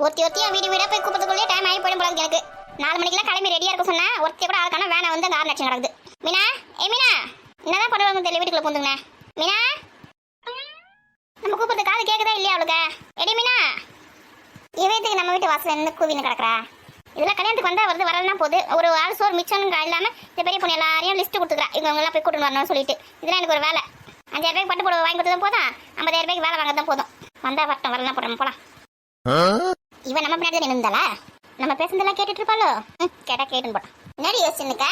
ஒருத்தியா வீடு வீடா போய் கூப்பிட்டுக்குள்ளே டைம் ஆகி போயிடும் போல எனக்கு. 4 மணிக்கெல்லாம் கிளம்பி ரெடியா இருக்க சொன்னா ஒருத்தி கூட ஆளுக்கான வேணா வந்து அங்கே 6 லட்சம் கிடக்குது. மீனா மீனா என்னதான் பண்ணுவாங்க தெரியல, வீட்டுக்குள்ள பூந்துங்க. மீனா நம்ம கூப்பிடுறது காது கேட்குதா இல்லையா அவளுக்கு? எடி மீனா, இவயத்துக்கு நம்ம வீட்டு வாசல் என்ன கூவின்னு கிடக்குறா? இதெல்லாம் கல்யாணத்துக்கு வந்தா வருது வரலாம் போகுது. ஒரு ஆள் சோறு மிச்சம் இல்லாம இந்த பெரிய பொண்ணு எல்லாரையும் லிஸ்ட் கொடுத்துக்கிறா, இவங்க எல்லாம் போய் கூட்டு வரணும்னு சொல்லிட்டு. இதெல்லாம் எனக்கு ஒரு வேலை. 5000 ரூபாய்க்கு பட்டு போட வாங்கி கொடுத்ததும் போதும், 50,000 ரூபாய்க்கு வேலை வாங்க தான் போதும். வந்தா வரட்டும், வரலாம் போடணும் போலாம். இவன் நம்ம பின்னாடி நின்றுந்தாளா? நம்ம பேசுனதெல்லாம் கேட்டுட்டு இருப்பாளோ? கேட்டா கேட்டுன்னு போட்டான். என்னடி யோசிச்சுக்கா?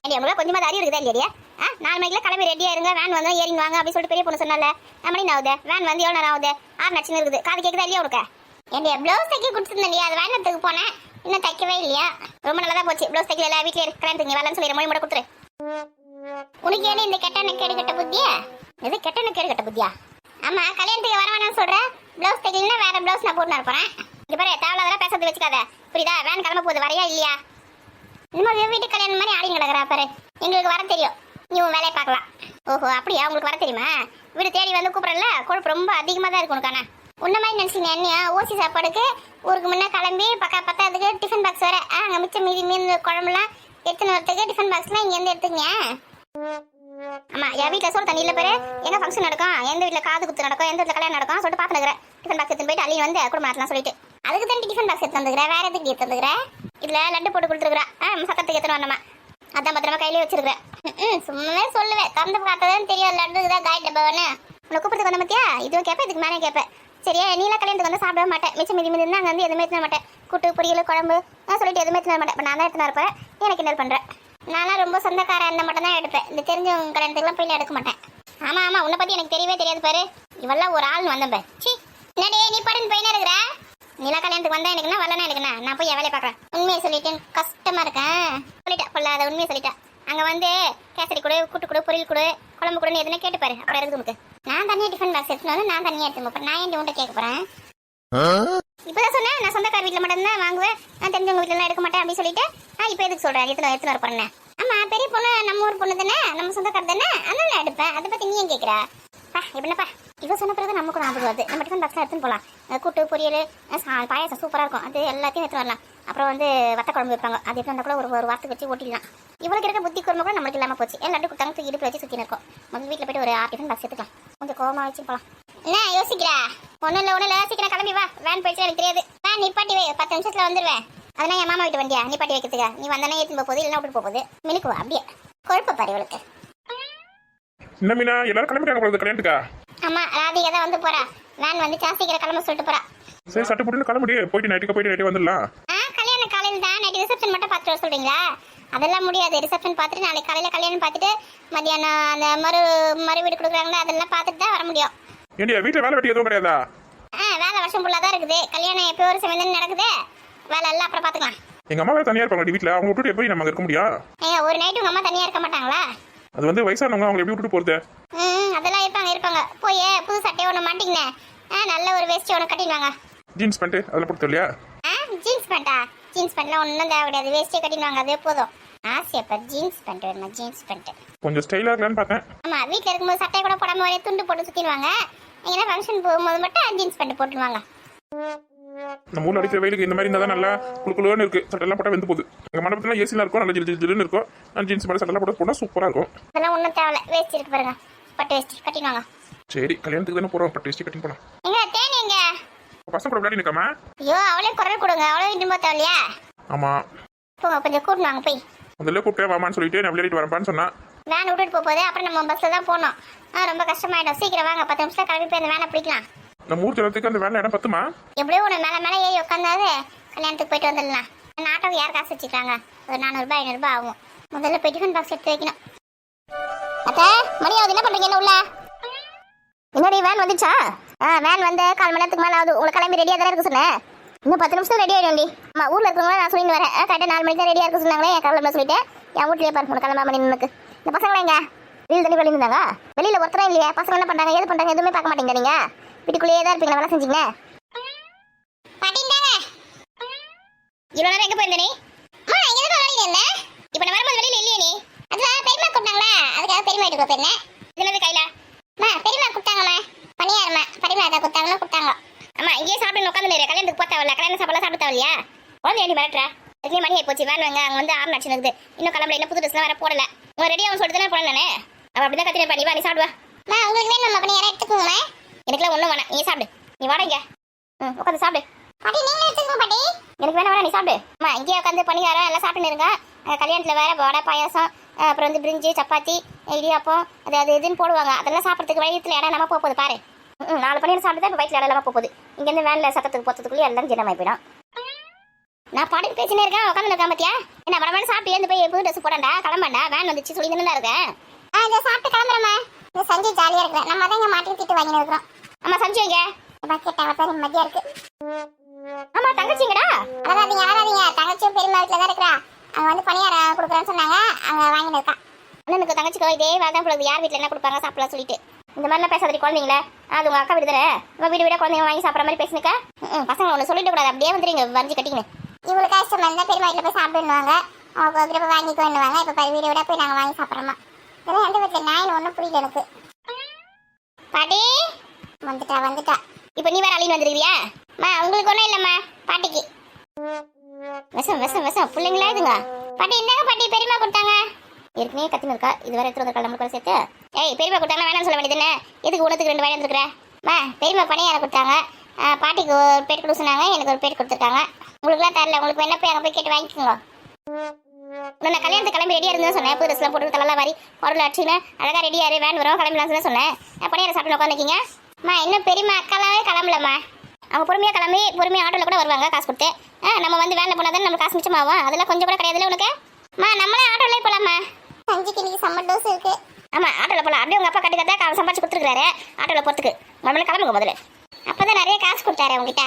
உங்களுக்கு கொஞ்சமா அறிவு இருக்குதா இல்லையா? 4 மணிக்கெல்லாம் கிளம்பி ரெடியா இருங்க, வேன் வந்து ஏறிங்க வாங்க அப்படின்னு சொல்லிட்டு பெரிய பொண்ணு சொன்னால. மணி ஆகுது, வேன் வந்து எவ்வளோ நேரம் ஆகுது? 6 லட்சம் இருக்குது. காது கேட்குதா இல்லையா உனக்கு? என்னுடைய ப்ளவுஸ் தைக்க கொடுத்துருந்தேன், அது வேனத்துக்கு போனேன், இன்னும் தைக்கவே இல்லையா? ரொம்ப நல்லா தான் போச்சு. ப்ளவுஸ் தைக்கல, வீட்டில் கல்யாணத்துக்கு வேலைன்னு சொல்லி மொழி மட்டும் கொடுத்துரு. உனக்கு ஏன்னு இந்த கெட்ட கேடு கட்ட புத்தியா? எது கெட்ட கேடு கட்ட புத்தியா? ஆமா, கல்யாணத்துக்கு வர வேணாம்னு சொல்றேன். ப்ளவுஸ் தைக்கலன்னா வேற ப்ளவுஸ் நான் போட்டு இருப்பேன். இங்க பாரு, தேவையில்லாத பேசுறது வச்சுக்காத, புரியுதா? வேன் கிளம்ப போகுது, வரையா இல்லையா? இன்னும் வீட்டு கல்யாணம் மாதிரி ஆடி கிடக்குறா பாரு. எங்களுக்கு வர தெரியும், நீ உன் வேலையை பார்க்கலாம். ஓஹோ அப்படியா, உங்களுக்கு வர தெரியுமா? வீடு தேடி வந்து கூப்பிடல, கொழுப்பு ரொம்ப அதிகமாக தான் இருக்கும் உனக்கான. உன்ன மாதிரி நினச்சிங்க என்னையா? ஓசி சாப்பாடுக்கு ஊருக்கு முன்னே கிளம்பி பத்தாதுக்கு டிஃபன் பாக்ஸ் வர அங்கே மிச்சம் மீன் குழம்புலாம் எடுத்துன்னு வரத்துக்கு டிஃபன் பாக்ஸ்லாம் இங்கேருந்து எடுத்துங்க. ஆமா, என் வீட்டில் சோறு தண்ணி இல்லை பாரு. எங்கே ஃபங்க்ஷன் நடக்கும், எந்த வீட்டில் காது குத்து நடக்கும், எந்த வீட்டில் கல்யாணம் நடக்கும் சொல்லிட்டு பார்த்துக்கிறேன். டிஃபன் பாக்ஸ் எடுத்துன்னு போயிட்டு அள்ளி வந்து குடும்பம் நடத்தலாம் சொல்லிட்டு அதுக்கு தண்ணி டிஃபன் பாக்ஸ் எடுத்து வந்துக்கிறேன். வேற எதுக்கு எடுத்து வந்துக்கிறேன்? இதில் லட்டு போட்டு கொடுத்துருக்குறேன். சத்தத்துக்கு எடுத்துன்னு வரணுமா? அதான் பத்திரமா கையிலே வச்சிருக்கிறேன். சும்மாவே சொல்லுவேன், திறந்து பார்த்ததான் தெரியும் லட்டு தான் காய் டப்பான்னு. உன்னை கூப்பிட்டு வந்த பத்தியா? இதுவும் கேட்பேன், இதுக்கு மேலே கேட்பேன். சரியா? நீலாம் கல்யாணத்துக்கு வந்து சாப்பிட மாட்டேன், மிச்சம் மீதி மீதி அங்கே வந்து எதுவுமே எடுத்துன மாட்டேன். கூட்டு பொரியல் குழம்பு சொல்லிட்டு எதுவுமே எடுத்துன மாட்டேன். இப்போ நான் தான் எடுத்துன்னு இருப்பேன், எனக்கு என்ன பண்ணுறேன்? நான்லாம் ரொம்ப சொந்தக்காரன் இருந்தால் மட்டும் தான் எடுப்பேன். இந்த தெரிஞ்சவங்க கல்யாணத்துக்குலாம் போய் எடுக்க மாட்டேன். ஆமாம், உன்னை பற்றி எனக்கு தெரியவே தெரியாது பாரு. இவெல்லாம் ஒரு ஆள் வந்தேன். சி என்னடே நீ பாடுன்னு போயினே இருக்கிற? நீலாம் கல்யாணத்துக்கு வந்தா எனக்குன்னா வரலன்னா எனக்குண்ணா, நான் போய் என் வேலையை பார்க்குறேன். உண்மையை சொல்லிட்டேன், கஷ்டமாக இருக்கேன் சொல்லிட்டேன். பொல்லாத உண்மையை சொல்லிட்டேன். அங்கே வந்து கேசரி கொடு, கூட்டு கொடு, பொரியல் கொடு, குழம்பு கொடுன்னு எதுனா கேட்டுப்பாரு. அப்புறம் இருக்குது உனக்கு. நான் தனியாக டிஃபன் பாக்ஸ் எடுத்துன்னு வந்து நான் தனியாக எடுத்துன்னு போகிறேன். நான் ஏன் உன்ட்ட கேட்க போகிறேன்? இப்போதான் சொன்னேன், நான் சொந்தக்கார வீட்டில் மட்டும்தான் வாங்குவேன், நான் தெரிஞ்சவங்க வீட்டிலலாம் எடுக்க மாட்டேன் அப்படின்னு சொல்லிட்டு. இப்போ எதுக்கு சொல்கிறேன்? எடுத்துன்னு வர போறேன். ஆமாம், பெரிய பொண்ணு நம்ம ஊர் பொண்ணு தானே, நம்ம சொந்தக்கார தானே, அதனால நான் எடுப்பேன். அதை பற்றி நீ ஏன் கேட்குறா? எப்படின்னப்பா இவ சொன்ன பிறகு நமக்கு ஞாபகம் வருது. நம்ம டிஃபன் பாக்ஸ்லாம் எடுத்துன்னு போகலாம். கூட்டு பொரியல் பாயாசம் சூப்பராக இருக்கும், அது எல்லாத்தையும் எடுத்து வரலாம். அப்புறம் வந்து வத்த குழம்பு வைப்பாங்க, அது எடுத்து வந்தால் கூட ஒரு வாரத்துக்கு வச்சு ஓட்டிடலாம். இவளுக்கு இருக்க புத்தி குடும்பம் கூட நம்மளுக்கு இல்லாமல் போச்சு. லட்டு கொடுத்தாங்க, தூக்கி இடுப்பு வச்சு சுற்றி இருக்கும். முதல் வீட்டில் போய்ட்டு ஒரு 6 டிஃபன் பாக்ஸ் எடுத்துக்கலாம். கொஞ்சம் கோவமாக வச்சு போகலாம். என்ன யோசிக்கிறா? ஒன்றும் இல்லை சீக்கிரம் கிளம்பி வா. வேன் போயிடுச்சு எனக்கு தெரியாது. நான் நிப்பாட்டி வை, 10 நிமிஷத்தில் வந்துடுவேன். அதெல்லாம் என் மாமா வீட்டு வண்டியா நிப்பாட்டி வைக்கிறதுக்கா? நீ வந்தானே ஏற்றின்னு போகுது, இல்லைன்னா விட்டு போகுது. மினுக்குவா அப்படியே கொழுப்ப பாரு இவளுக்கு. என்ன மீனா, எல்லாரும் கிளம்பிட்டாங்க போகிறது கல்யாணத்துக்கா? ஆமா, ராதிகா தான் வந்து போறா. வேன் வந்து சீக்கிரம் கிளம்ப சொல்லிட்டு போறா. சரி, சட்டு போட்டு கிளம்பி போயிட்டு நைட்டு வந்துடலாம். கல்யாணம் காலையில் தான், நைட்டு ரிசப்ஷன் மட்டும் பார்த்துட்டு வர சொல்றீங்களா? அதெல்லாம் முடியாது. ரிசப்ஷன் பார்த்துட்டு நாளைக்கு காலையில் கல்யாணம் பார்த்துட்டு மதியானம் அந்த மறு வீடு கொடுக்குறாங்களா, அதெல்லாம் பார்த்துட்டு தான் வர முடியும். ஏண்டியா வீட்டில் வேலை வெட்டி எதுவும் கிடையாதா? வேலை வருஷம் ஃபுல்லாக தான் இருக்குது. கல்யாணம் எப்போ ஒரு சமயம் நடக்குது, வேலை எல்லாம் அப்புறம் பார்த்துக்கலாம். எங்க அம்மா வேலை தனியாக இருப்பாங்க வீட்டில், அவங்க விட்டுட்டு எப்படி நம்ம இருக்க முடியும்? ஒரு நைட்டு உங்க அம்மா தனியாக இருக்க மாட்டாங்களா? அது வந்து வயசானவங்க, அவங்க எப்படி விட்டுட்டு போகிறது? அதெல்லாம் இருப்பாங்க. போய் புது சட்டையை ஒன்று மாட்டிங்கண்ணே, நல்ல ஒரு வேஸ்ட் ஒன்று கட்டிடுவாங்க. ஜீன்ஸ் பேண்ட் அதெல்லாம் போட்டு இல்லையா? ஜீன்ஸ் பேண்டா? ஜீன்ஸ் பேண்ட்லாம் ஒன்றும் தேவை கிடையாது, வேஸ்ட்டே கட்டிடுவாங்க, அதே போதும். ஆசையப்பா ஜீன்ஸ் பேண்ட் வேணுமா? ஜீன்ஸ் பேண்ட் கொஞ்சம் ஸ்டைலாக இருக்கலான்னு பார்த்தேன். ஆமாம், வீட்டில் இருக்கும்போது சட்டை கூட போடாமல் ஒரே துண்டு போட்டு சுற்றிடுவாங்க. எங்கன்னா ஃபங்க்ஷன் போகும்போது மட்டும் ஜீன்ஸ் பேண்ட் போட்டுருவாங்க. நம்ம ஊரில் அடிக்கிற வெயிலுக்கு இந்த மாதிரி இருந்தால் தான் நல்லா குழுக்குழுன்னு இருக்குது. சட்டெல்லாம் போட்டால் வெந்து போகுது. எங்கள் மண்டபத்தில் ஏசிலாம் இருக்கும், நல்லா ஜில்லுன்னு இருக்கும். நான் ஜீன்ஸ் மாதிரி சட்டெல்லாம் போட்டால் சூப்பராக இருக்கும். அதெல்லாம் ஒன்றும் தேவை, வேஸ்ட் இருக்கு பாருங்க, பட்டு வேஸ்ட் கட்டிடுவாங்க. சரி, கல்யாணத்துக்கு தானே போகிறோம், பட்டு வேஸ்ட் கட்டி போகலாம். எங்க தேனி எங்க? பசங்க கூட விளையாடி நிற்காமா? ஐயோ, அவளே குரல் கொடுங்க, அவ்வளோ இட்டு போக தேவையா? ஆமாம், போங்க கொஞ்சம் கூட்டினாங்க போய். முதல்ல கூப்பிட்டே வாமான்னு சொல்லிட்டு நான் விளையாடிட்டு வரப்பான்னு சொன்னா. வேன் விட்டுட்டு போகுது, அப்புறம் நம்ம பஸ்ஸில் தான் போகணும். ரொம்ப கஷ்டமாயிடும். சீக்கிரம் வாங்க, 10 நிமிஷம் கிளம்பி போய் அந்த வேனை பிடிக்கலாம். நம்ம ஊர் ஜனத்துக்கு அந்த வேலை இடம் பத்துமா? எப்படியோ ஒன்று மேலே ஏறி உட்காந்தாது கல்யாணத்துக்கு போயிட்டு வந்துடலாம். ஆட்டோக்கு யார் காசு வச்சுக்கிறாங்க? ஒரு 400 500 ஆகும். முதல்ல போய் டிஃபன் பாக்ஸ் எடுத்து வைக்கணும். அத்தை மணி ஆகுது, என்ன பண்ணுறீங்க? என்ன உள்ள முன்னாடி வேன் வந்துச்சா? வேன் வந்து 1/4 மணி நேரத்துக்கு மேலே ஆகுது. உங்களை கிளம்பி ரெடியாக தானே இருக்க சொன்னேன். இன்னும் 10 நிமிஷம் ரெடி ஆகிடும்டி. ஆமாம், ஊரில் இருக்கிறவங்க நான் சொல்லிட்டு வரேன். கரெக்டாக 4 மணிக்கு தான் ரெடியாக இருக்க சொன்னாங்களே. என் கிளம்ப சொல்லிட்டு என் வீட்லேயே பாருங்க, உங்களை கிளம்ப மணி நின்னுக்கு. இந்த பசங்களா எங்க? வெளியில் தண்ணி வெளியிருந்தாங்க. வெளியில் ஒருத்தரும் இல்லையா? பசங்க என்ன பண்ணுறாங்க, எது பண்ணுறாங்க, எதுவுமே பார்க்க மாட்டேங்க. நீங்கள் வீட்டுக்குள்ளேயே தான் இருப்பீங்களா? வேலை செஞ்சீங்க இவ்வளோ நேரம் எங்கே போயிருந்த நீ? இப்போ நான் வரும்போது வெளியில் இல்லையே நீ? அதுதான் பெரியமா கூப்பிட்டாங்களா, அதுக்காக பெரியமா வீட்டுக்கு போயிருந்தேன். இதுல கையில் பெரியமா கூப்பிட்டாங்கம்மா, பணியாரம்மா பெரியமா கொடுத்தாங்களோ கொடுத்தாங்க. ஆமா, இங்கேயே சாப்பிட்டு உட்காந்து கல்யாணத்துக்கு போத்தாவில்ல. கல்யாண சாப்பாடுலாம் சாப்பிட்டு இல்லையா குழந்தை ஏடி மிரட்டுற இதுலேயே மணி ஆகி போச்சு வேன் வாங்க அங்கே வந்து ஆறு நடிச்சு இருக்குது இன்னும் கிளம்பல இன்னும் புது ட்ரெஸ்லாம் வேற போடல உங்க ரெடி அவன் சொல்லிட்டு தானே போட நானே அவள் அப்படிதான் கத்திரி பண்ணி வா நீ சாப்பிடுவா உங்களுக்கு வேணும் அப்படி யாரும் எடுத்துக்கோங்க எனக்குலாம் ஒன்றும் வேணாம் நீ சாப்பிடு நீ வாடங்க உட்காந்து சாப்பிடு பாட்டி நீங்களே எடுத்துக்கோங்க பாட்டி எனக்கு வேணாம் நீ சாப்பிடு அம்மா இங்கேயே உட்காந்து பணியாரம் எல்லாம் சாப்பிட்டு இருங்க கல்யாணத்தில் வேற வடை பாயாசம் அப்புறம் வந்து பிரிஞ்சு சப்பாத்தி இடியாப்பம் அது இதுன்னு போடுவாங்க அதெல்லாம் சாப்பிட்றதுக்கு வயிற்றுல இடம் நம்ம போகுது பாரு 4 பணியாரம் சாப்பிட்டு இப்போ வயிற்றுல இடம் இல்லாமல் போகுது இங்கேருந்து வேனில் சத்தத்துக்கு போகிறதுக்குள்ளே எல்லாம் ஜீரணமாகி போயிடும் நான் பாட்டுக்கு பேசினே இருக்கேன் உட்காந்து இருக்கேன் பாத்தியா என்ன மரமான சாப்பிட்டு எழுந்து போய் புது ட்ரெஸ் போடண்டா கிளம்பாண்டா வேன் வந்துச்சு சொல்லி தானே இருக்கேன் இதை சாப்பிட்டு கிளம்புறேம்மா இந்த சஞ்சு ஜாலியாக இருக்கிறேன் நம்ம தான் இங்கே மாட்டி திட்டு வாங்கி இருக்கிறோம் ஆமாம் சஞ்சு எங்க கேட்டாங்க பேர் மதியா இருக்கு ஆமா தங்கச்சிங்கடா அழகாதீங்க தங்கச்சியும் பெருமை வீட்டில் தான் இருக்கிறா அங்கே வந்து பணியாரம் கொடுக்குறேன்னு சொன்னாங்க அங்கே வாங்கிட்டு இருக்கா அண்ணனுக்கு தங்கச்சிக்கு இதே வேலை தான் போடுறது யார் வீட்டில் என்ன கொடுப்பாங்க சாப்பிடலாம் சொல்லிட்டு இந்த மாதிரிலாம் பேசாதடி குழந்தைங்களே அது உங்கள் அக்கா வீடு தானே உங்கள் வீடு விட குழந்தைங்க வாங்கி சாப்பிட்ற மாதிரி பேசுனுக்கா பசங்க ஒன்று சொல்லிட்டு கூடாது அப்படியே வந்துடுங்க வரைஞ்சி கட்டிக்கணும் இவங்களுக்கு கஷ்டமாக இருந்தால் பெருமா வீட்டில் போய் சாப்பிடுவாங்க அவங்க வீட்டில் போய் வாங்கிக்கோன்னுவாங்க இப்போ வீடு விட போய் நாங்கள் வாங்கி சாப்பிட்றோமா இதெல்லாம் எந்த வீட்டில் நான் ஒன்றும் புரியல எனக்கு பாட்டி வந்துட்டா இப்போ நீ வேற அழின்னு வந்துருக்கிறியா உங்களுக்கு ஒன்றும் இல்லைம்மா பாட்டிக்கு விஷம் பிள்ளைங்களா இதுங்க பாட்டி இந்தாங்க பாட்டி பெரியமா கொடுத்தாங்க ஏற்கனவே கத்தின்னு இருக்கா இது வேற எடுத்து வந்திருக்கா நம்ம கூட சேர்த்து ஏய் பெரியமா கொடுத்தாங்க வேணாம்னு சொல்ல வேண்டியது எதுக்கு உணத்துக்கு 2 வாங்கி வந்துருக்குறேன் பெரியமா பணியாரம் கொடுத்தாங்க பாட்டிக்கு ஒரு பேட் கொடுக்க சொன்னாங்க எனக்கு ஒரு பேட் கொடுத்துருக்காங்க உங்களுக்குலாம் தரல உங்களுக்கு வேணா போய் அங்கே போய் கேட்டு வாங்கிக்கோங்க நான் கல்யாணத்துக்கு கிளம்பி ரெடியாக இருந்தா சொன்னேன் புது ட்ரெஸ்லாம் போட்டு தலைலாம் வாரி பொருள் அடிச்சுன்னு அழகாக ரெடியாரு வேன் வரும் கிளம்பலாம் சொன்னேன் பணியாரம் சாப்பிட்டு உட்காந்துக்கிங்க இன்னும் பெரியமா அக்காலாவே கிளம்பலம்மா அவங்க பொறுமையாக கிளம்பி பொறுமையாக ஆட்டோவில் கூட வருவாங்க காசு கொடுத்து நம்ம வந்து வேனில் போனால் தான் நம்ம காசு மிச்சமாகும் அதெல்லாம் கொஞ்சம் கூட கிடையாதுல்ல உனக்கு நம்மளே ஆட்டோவிலே போகலாமா சஞ்சிக்கு இன்னைக்கு சம்மர் டோஸ் இருக்கு ஆமாம் ஆட்டோவில் போகலாம் அப்படியே உங்கள் அப்பா கட்டி அவன் சம்பாதிச்சு கொடுத்துருக்காரு ஆட்டோவில் போகிறதுக்கு நம்மளே கிளம்புங்க முதல்ல அப்போ தான் நிறைய காசு கொடுத்தாரு உங்ககிட்ட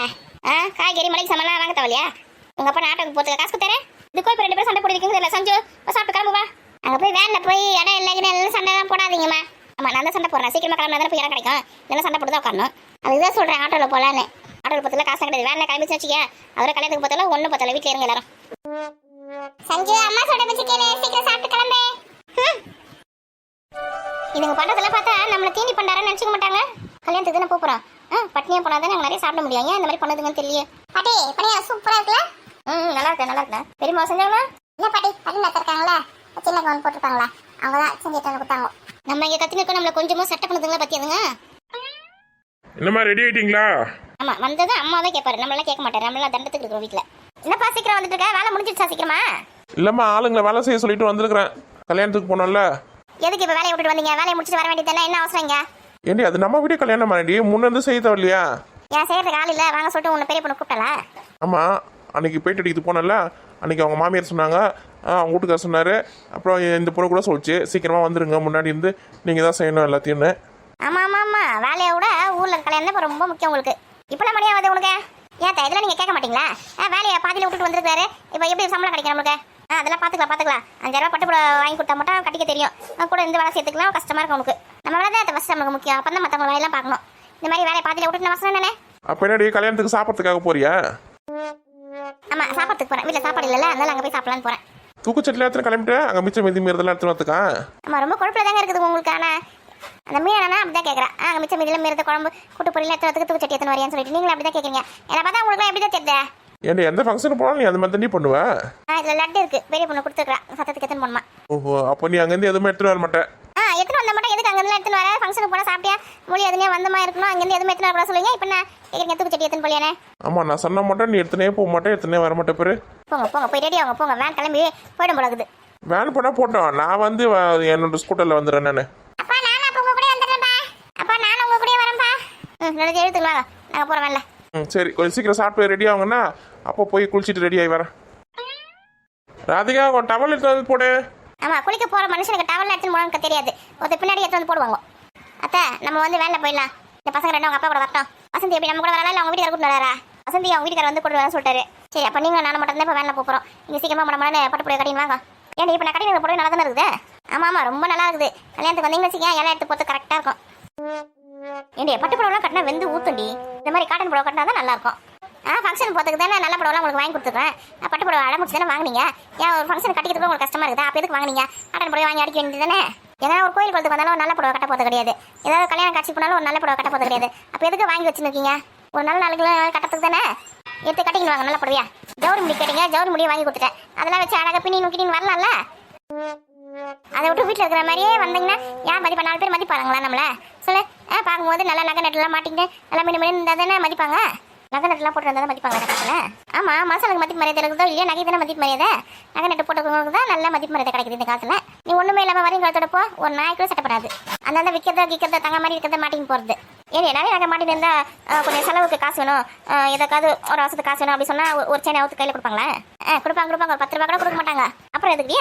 காய்கறி மளிகை சாமான்லாம் வாங்க தேவையா உங்கள் அப்பா ஆட்டோக்கு போகிறதுக்கு காசு கொடுத்தாரு இதுக்கோ இப்போ 2 பேரும் சண்டை போடுவீங்க இல்லை சஞ்சு சாப்பிட்டு கிளம்புவா அங்கே போய் வேனில் போய் இடம் இல்லைன்னு எல்லாம் சண்டைலாம் போடாதீங்கம்மா ஆமாம் நான் தான் சண்டை போடுறேன் சீக்கிரமாக கிளம்புனா தான் போய் இடம் கிடைக்கும் இதெல்லாம் சண்டை போட்டு தான் உட்காரணும் அதுதான் சொல்கிறேன் ஆட்டோவில் போகலான்னு ஆட்டோவில் பத்தில காசு கிடையாது வேனில் கிளம்பிச்சு வச்சுக்க அவரை கல்யாணத்துக்கு பார்த்தாலும் ஒன்றும் பத்தல வீட்டில் இருங்க எல்லாரும் சஞ்சு அம்மா சொல்ற பத்தி கேளு சீக்கிரம் சாப்பிட்டு கிளம்பு இதுங்க பண்றதெல்லாம் பார்த்தா நம்மள தீனி பண்டாரன்னு நினைச்சுக்க மாட்டாங்க கல்யாணத்துக்கு தானே போறோம் பட்னியா போனா தான் நாங்க நிறைய சாப்பிட முடியும் ஏன் இந்த மாதிரி பண்ணுதுங்கன்னு தெரியல பாட்டி பணியா சூப்பரா இருக்குல்ல நல்லா இருக்கு பெரியமா செஞ்சாங்களா இல்ல பாட்டி பட்டி நத்திருக்காங்களா சின்ன கவுன் போட்டுருக்காங்களா அவங்க தான் செஞ்சுட்டு வந்து கொடுத்தாங்க நம்ம இங்க கத்தினிருக்கோம் நம்மள கொஞ்சமா சட்டை பண்ணுதுங்களா பத்தியாதுங்க என்னம்மா ரெடி ஆயிட்டீங்களா ஆமா வந்தது அம்மாவே கேட்பாரு நம்மளாம் கேட்க மாட்டாரு நம்மளாம் தண்டத்துக்கு இருக்கிறோம் வீட்டுல என்னப்பா சீக்கிரம் வந்துட்டு இருக்க வேலை முடிஞ்சிருச்சா சீக்கிரமா இல்லம்மா ஆளுங்களை வேலை செய்ய சொல்லிட்டு வந்திருக்கிறேன் கல்யாணத்துக்கு போனோம்ல எதுக்கு இப்ப வேலையை விட்டுட்டு வந்தீங்க வேலையை முடிச்சுட்டு வர வேண்டியது என்ன அவசரம் இங்க ஏண்டி அது நம்ம வீட்டே கல்யாணம் பண்ணி முன்னேருந்து செய்ய தேவையில்லையா ஏன் செய்யறதுக்கு ஆள் இல்ல வாங்க சொல்லிட்டு உன்னை பெரிய பொண்ணு கூப்பிட்டல ஆமா அன்னைக்கு போயிட்டு அடிக்கிட்டு போனல அன்னைக்கு அவங்க மாமியார் சொன்னாங்க அவங்க வீட்டுக்கார சொன்னாரு அப்புறம் இந்த பொண்ணு கூட சொல்லிச்சு சீக்கிரமா வந்துருங்க முன்னாடி இருந்து நீங்க தான் செய்யணும் எல்லாத்தையும் ஆமா ஆமா ஆமா வேலையை விட ஊர்ல கல்யாணம் இப்போ ரொம்ப முக்கியம் உங்களுக்கு இப்பெல்லாம் முடியாது உனக்கு ஏன் இதெல்லாம் நீங்க கேட்க மாட்டீங்களா வேலையை பாதியில விட்டுட்டு வந்துருக்காரு இப்போ எப்படி சம்பளம் கிடைக்கும் நம்மளுக்கு அதெல்லாம் பாத்துக்கலாம் 5000 ரூபாய் பட்டு வாங்கி கொடுத்தா மட்டும் கட்டிக்க தெரியும் கூட இந்த வேலை சேர்த்துக்கலாம் கஷ்டமா இருக்கும் உனக்கு நம்ம வேலை தான் ஃபர்ஸ்ட் நமக்கு முக்கியம் அப்போ தான் மற்றவங்க வேலையெல்லாம் பார்க்கணும் இந்த மாதிரி வேலையை பாதியில விட்டுட்டு நான் வசனம் தானே அப்ப என்னடி கல்யாணத்துக்கு சாப்பிட்றதுக்காக போறியா ஆமா சாப்பிட்றதுக்கு போறேன் வீட்டில் சாப்பாடு இல்லைல்ல அதனால அங்கே போய் சாப்பிடலான்னு போறேன் தூக்குச்சட்டில எடுத்து கிளம்பிட்டு அங்கே மிச்சம் மீதி மீறதெல்லாம் எடுத்து வரதுக்கா ஆமா ரொம்ப குழப்பில் தாங்க இருக்குது உங்களுக்கு ஆனால் அந்த மீனா அப்படிதான் கேட்குறேன் அங்கே மிச்சம் மீதியில் மீறத குழம்பு கூட்டு பொரியல் எடுத்து வரதுக்கு தூக்குச்சட்டி எத்தனை வரையான்னு சொல்லிட்டு நீங்களும் அப்படி தான் கேட்குறீங்க என்ன பார்த்தா உங்களுக்கு எப்படி தான் தெரியுது ஏன்டி எந்த ஃபங்க்ஷனுக்கு போனாலும் நீ அந்த மாதிரி தண்ணி பண்ணுவ இதில் லட்டு இருக்கு பெரிய பொண்ணு கொடுத்துருக்கா சத்தத்துக்கு எத்தனை போணுமா ஓஹோ அப்போ நீ அங்கேருந்து எதுவுமே எடுத்துட்டு வர மாட்டேன் எத்தனை வந்த மட்டும் எதுக்கு அங்கேருந்து எடுத்துன்னு வர ஃபங்க்ஷனுக்கு போனால் சாப்பிட்டியா மொழி எதுனே வந்தமா இருக்கணும் அங்கேருந்து எதுவுமே எடுத்துன்னு வர சொல்லுங்க இப்போ நான் கேட்குறீங்க தூக்குச்சட்டி எத்தனை போலியானே ஆமா நான் சொன்ன மாட்டேன் நீ எடுத்துனே போக மாட்டேன் எடுத்துனே வர மாட்டேன் பேரு போங்க போய் ரெடி ஆகுங்க போங்க வேன் கிளம்பி போயிடும் போலகுது வேன் போனா போட்டோம் நான் வந்து என்னோட ஸ்கூட்டர்ல வந்துடுறேன் நான் அப்பா நானும் அப்போ உங்க கூட வந்துடுறேன்ப்பா அப்பா நானும் உங்க கூட வரேன்ப்பா நாளைக்கு எழுத்துக்கலாம் நாங்கள் போகிறோம் வேன்ல சரி கொஞ்சம் சீக்கிரம் சாப்பிட்டு ரெடி ஆகுங்கன்னா அப்போ போய் குளிச்சுட்டு ரெடி ஆகி வரேன் ராதிகா கொஞ்சம் டவல் எடுத்து வந்து போடு ஆமாம் குளிக்க போகிற மனுஷனுக்கு டவல் எடுத்துன்னு போகணும்னு தெரியாது ஒருத்தர் பின்னாடி எடுத்து வந்து போடுவாங்க அத்தை நம்ம வந்து வேனில் போயிடலாம் இந்த பசங்க ரெண்டும் அவங்க அப்பா கூட வரட்டும் வசந்தி எப்படி நம்ம கூட வரலாம் இல்லை அவங்க வீட்டுக்கார கூட்டு வராரா வசந்தி அவங்க வீட்டுக்கார வந்து கொண்டு வரேன்னு சொல்லிட்டாரு சரி அப்போ நீங்கள் நானும் மட்டும் தான் இப்போ வேனில் போகிறோம் நீங்கள் சீக்கிரமாக மடமான பட்டு புடவை கட்டின்னு வாங்க ஏன் இப்போ நான் கட்டின புடவை நல்லா தானே இருக்குது ஆமாம் ரொம்ப நல்லா இருக்குது கல்யாணத்துக்கு வந்தீங்கன்னு வச்சுக்கேன் எல்லாம் எடுத்து போட்டு கரெக்டாக இருக்கும் ஏண்டி பட்டு புடவைலாம் கட்டினா வெந்து ஊத்துண்டி இந்த மாதிரி காட்டன் புடவை கட்டினா தான் நல்லாயிருக்கும் ஃபங்க்ஷன் போகிறதுக்கு தானே நல்ல புடவைலாம் உங்களுக்கு வாங்கி கொடுத்துருக்கேன் பட்டு புடவை அடமுடிச்சு தானே வாங்கினீங்க ஏன் ஒரு ஃபங்க்ஷன் கட்டிக்கிறதுக்கு உங்களுக்கு கஷ்டமாக இருக்குது அப்போ எதுக்கு வாங்கினீங்க காட்டன் புடவை வாங்கி அடிக்க வேண்டியது தானே ஏன்னா ஒரு கோயில் குளத்துக்கு வந்தாலும் ஒரு நல்ல புடவை கட்ட போகிறது கிடையாது ஏதாவது கல்யாணம் காட்சி போனாலும் ஒரு நல்ல புடவை கட்ட போகிறது கிடையாது அப்போ எதுக்கு வாங்கி வச்சுருக்கீங்க ஒரு நல்ல நாளுக்கு கட்டத்துக்கு தானே எடுத்து கட்டிக்கிட்டு வாங்க நல்லா போடுவியா. ஜவுரி முடி கேட்டீங்க, ஜவுரி முடியை வாங்கி கொடுத்துட்டேன். அதெல்லாம் வச்சு அழகா பின்னி நோக்கிட்டு வரலாம்ல. அதை விட்டு வீட்டில் இருக்கிற மாதிரியே வந்தீங்கன்னா யார் மதிப்பா? 4 பேர் மதிப்பாங்களா நம்மள? சொல்லு. பார்க்கும்போது நல்லா நகை நட்டுலாம் மாட்டிங்க நல்லா மினி மினி இருந்தால் தானே மதிப்பாங்க. நகை நட்டுலாம் போட்டு இருந்தால் தான் மதிப்பாங்க காலத்தில். ஆமாம், மனுஷனுக்கு மதிப்பு மரியாதை இருக்குதோ இல்லையா? நகை தானே மதிப்பு மரியாதை. நகை நட்டு போட்டுக்கிறவங்களுக்கு தான் நல்ல மதிப்பு மரியாதை கிடைக்குது இந்த காலத்தில். நீ ஒன்றுமே இல்லாமல் வரையும் காலத்தோட போ, ஒரு நாய்க்குள்ள சட்டப்படாது. அந்த விற்கிறத தங்க மாதிரி இருக்கிறத மாட்டின்னு போகிறது. ஏன் நிறைய நகை மாட்டின்னு இருந்தால் கொஞ்சம் செலவுக்கு காசு வேணும், எதாவது ஒரு அவசரத்துக்கு காசு வேணும் அப்படி சொன்னால் ஒரு சென்னை அவுத்து கையில் கொடுப்பாங்களா? கொடுப்பாங்க. ஒரு 10 ரூபா கூட கொடுக்க மாட்டாங்க. அப்புறம் எதுக்கு?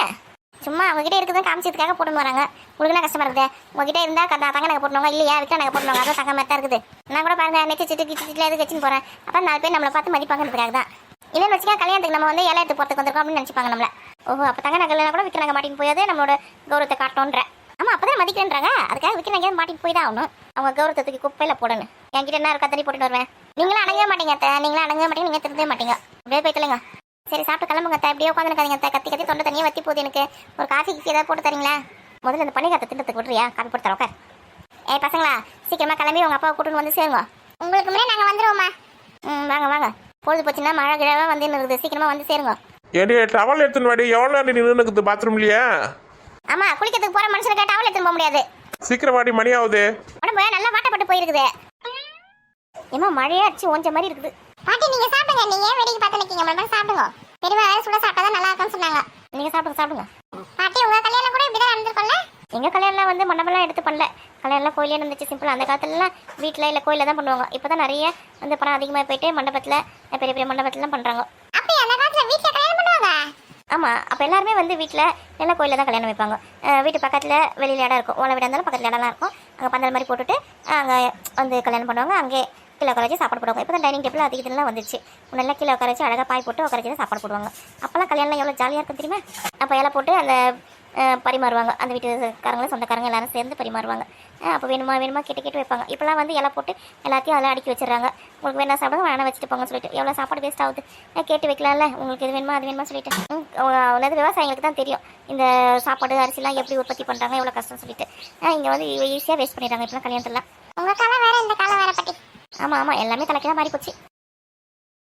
சும்மா அவங்ககிட்ட இருக்குதுன்னு காமிச்சதுக்காக போட்டு வராங்க. உங்களுக்கு என்ன கஷ்டமா இருக்குது? உங்ககிட்ட இருந்தால் தங்க நகை போட்டுவாங்க, இல்லையா விற்க நகை போட்டுவாங்க. அதுவும் தங்க மாதிரி தான் இருக்குது. நான் கூட பாருங்க நெச்சு சிட்டு எதுக்கு வச்சுன்னு போகிறேன். அப்போ 4 பேர் நம்மளை பார்த்து மதிப்பாங்கிறதுக்காக தான். இல்லைன்னு வச்சுக்கா கல்யாணத்துக்கு நம்ம வந்து இலை எடுத்து போகிறதுக்கு வந்திருக்கோம் அப்படின்னு நினச்சிப்பாங்க நம்மள. ஓஹோ, அப்போ தங்க நகைலாம் கூட விற்க நகை மாட்டின்னு போயாதே நம்மளோட கௌரவத்தை காட்டணுன்ற. ஆமாம், அப்போ தான் மதிக்கிறேன்றாங்க. அதுக்காக விற்க நகை மாட்டின்னு போய் தான் ஆகணும். அவங்க கௌரவத்துக்கு குப்பையில் போடணும். என்கிட்ட என்ன இருக்கா தண்ணி போட்டுட்டு வருவேன். நீங்களும் அடங்கவே மாட்டீங்க அத்தை, நீங்களும் அடங்கவே மாட்டீங்க, நீங்கள் திருந்தவே மாட்டீங்க. அப்படியே போய்க்கலைங்க. சரி, சாப்பிட்டு கிளம்புங்க அத்தை. இப்படியே உட்காந்துருக்காதீங்க அத்தை. கத்தி தொண்டை தண்ணியே வத்தி போகுது. எனக்கு ஒரு காஃபிக்கு ஏதாவது போட்டு தரீங்களா? முதல்ல இந்த பணிகாத்த திண்டத்துக்கு விட்றியா? காஃபி போட்டு தரோம். ஏய் பசங்களா, சீக்கிரமா கிளம்பி உங்கள் அப்பாவை கூட்டின்னு வந்து சேருங்க. உங்களுக்கு முன்னே நாங்கள் வந்துடுவோம்மா. வாங்க. பொழுது போச்சுன்னா மழை கிழவா வந்து இருக்குது. சீக்கிரமா வந்து சேருங்க. ஏடி டவல் எடுத்துன்னு வாடி. எவ்வளோ நேரம் நின்று இருக்குது பாத்ரூம் இல்லையா? ஆமாம், குளிக்கிறதுக்கு போகிற மனுஷனுக்கு டவல் எடுத்துன்னு போக முடியாது. சீக்கிரம் வாடி, மணி ஆகுது. உடம்பு நல்லா வாட்டப்பட்டு போயிருக்குது. ஏமா மழையே அடிச்சு ஓஞ்ச மாதிரி இருக்குது. பாட்டி நீங்க சாப்பிடுங்க. நீங்க ஏன் வேடிக்கை பார்த்து நிக்கீங்க? மேடம் சாப்பிடுங்க. பெரியவா சுட சாப்பிட்டா நல்லா இருக்கும்னு சொன்னாங்க. நீங்க சாப்பிடுங்க. பாட்டி உங்க கல்யாணம் கூட இப்படிதான் நடந்திருக்கும்ல? எங்க கல்யாணம்லாம் வந்து மண்டபம்லாம் எடுத்து பண்ணல. கல்யாணம்லாம் கோயிலே இருந்துச்சு, சிம்பிள். அந்த காலத்துலலாம் வீட்டில் இல்லை கோயிலில் தான் பண்ணுவாங்க. இப்போ தான் நிறைய வந்து பணம் அதிகமாக போயிட்டு மண்டபத்தில் பெரிய பெரிய மண்டபத்துலாம் பண்ணுறாங்க. அப்படியே அந்த காலத்தில் வீட்டில் கல்யாணம் பண்ணுவாங்க? ஆமாம், அப்போ எல்லாருமே வந்து வீட்டில் நல்ல கோயிலில் தான் கல்யாணம் வைப்பாங்க. வீட்டு பக்கத்தில் வெளியில் இடம் இருக்கும், ஓலை வீடாக இருந்தாலும் பக்கத்தில் இடம்லாம் இருக்கும். அங்கே பந்தல் மாதிரி போட்டுட்டு அங்கே வந்து கல்யாணம் பண்ணுவாங்க. அங்கே கீழே உட்கார வச்சு சாப்பாடு போடுவாங்க. இப்போ தான் டைனிங் டேபிள் அதிகத்துலாம் வந்துச்சு. முன்னெல்லாம் கீழே உட்கார வச்சு அழகாக பாய் போட்டு உட்கார வச்சு தான் சாப்பாடு போடுவாங்க. அப்போல்லாம் கல்யாணம் எவ்வளோ ஜாலியாக இருக்கும் தெரியுமா? அப்போ இலை போட்டு அந்த பரிமாறுவாங்க. அந்த வீட்டுக்காரங்களும் சொந்தக்காரங்க எல்லாரும் சேர்ந்து பரிமாறுவாங்க. அப்போ வேணுமா கேட்டு வைப்பாங்க. இப்போலாம் வந்து இலை போட்டு எல்லாத்தையும் அதெல்லாம் அடுக்கி வச்சிடறாங்க. உங்களுக்கு வேணா சாப்பிடுங்க, வேணா வச்சுட்டு போங்கன்னு சொல்லிட்டு. எவ்வளோ சாப்பாடு வேஸ்ட் ஆகுது. கேட்டு வைக்கலாம்ல, உங்களுக்கு எது வேணுமா அது வேணுமா சொல்லிட்டு. அதாவது விவசாயிகளுக்கு தான் தெரியும் இந்த சாப்பாடு அரிசிலாம் எப்படி உற்பத்தி பண்ணுறாங்க, எவ்வளோ கஷ்டம் சொல்லிட்டு. இங்கே வந்து ஈஸியாக வேஸ்ட் பண்ணிடுறாங்க இப்போலாம் கல்யாணத்துலாம். உங்கள் காலம் வேறு, இந்த காலம் வேறு பாட்டி. ஆமாம் எல்லாமே தலைக்கு தான் மாறி போச்சு.